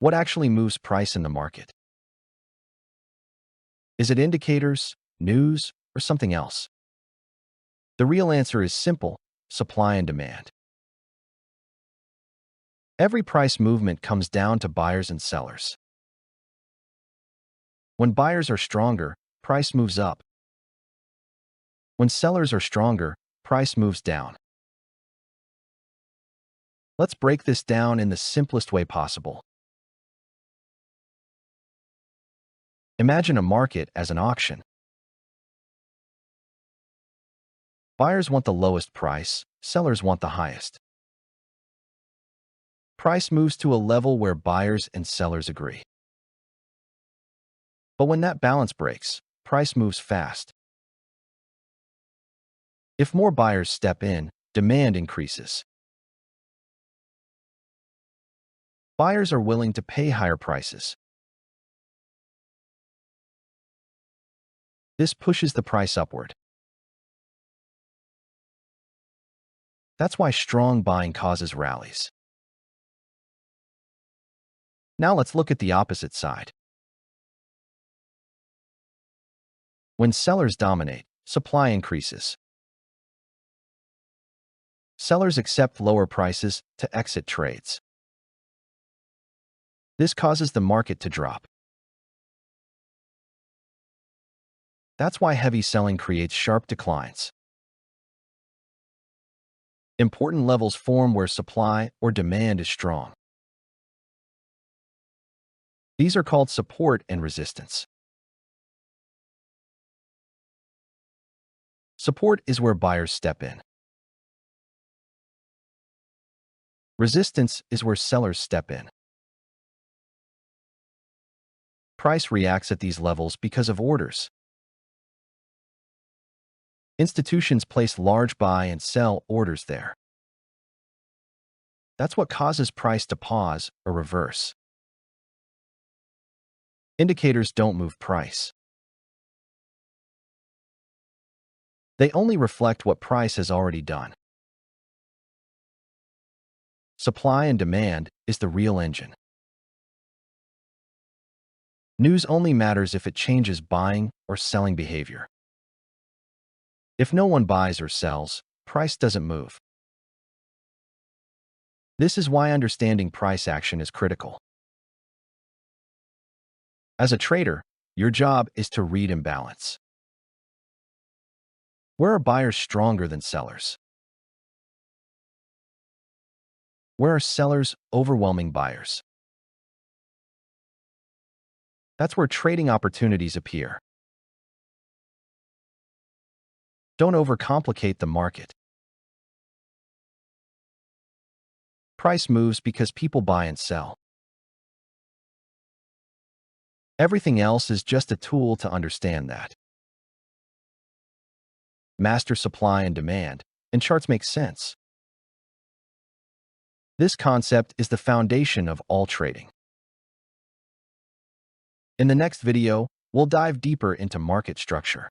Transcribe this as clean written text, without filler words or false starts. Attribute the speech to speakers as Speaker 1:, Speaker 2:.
Speaker 1: What actually moves price in the market? Is it indicators, news, or something else? The real answer is simple: supply and demand. Every price movement comes down to buyers and sellers. When buyers are stronger, price moves up. When sellers are stronger, price moves down. Let's break this down in the simplest way possible. Imagine a market as an auction. Buyers want the lowest price, sellers want the highest. Price moves to a level where buyers and sellers agree. But when that balance breaks, price moves fast. If more buyers step in, demand increases. Buyers are willing to pay higher prices. This pushes the price upward. That's why strong buying causes rallies. Now let's look at the opposite side. When sellers dominate, supply increases. Sellers accept lower prices to exit trades. This causes the market to drop. That's why heavy selling creates sharp declines. Important levels form where supply or demand is strong. These are called support and resistance. Support is where buyers step in. Resistance is where sellers step in. Price reacts at these levels because of orders. Institutions place large buy and sell orders there. That's what causes price to pause or reverse. Indicators don't move price. They only reflect what price has already done. Supply and demand is the real engine. News only matters if it changes buying or selling behavior. If no one buys or sells, price doesn't move. This is why understanding price action is critical. As a trader, your job is to read imbalance. Where are buyers stronger than sellers? Where are sellers overwhelming buyers? That's where trading opportunities appear. Don't overcomplicate the market. Price moves because people buy and sell. Everything else is just a tool to understand that. Master supply and demand, and charts make sense. This concept is the foundation of all trading. In the next video, we'll dive deeper into market structure.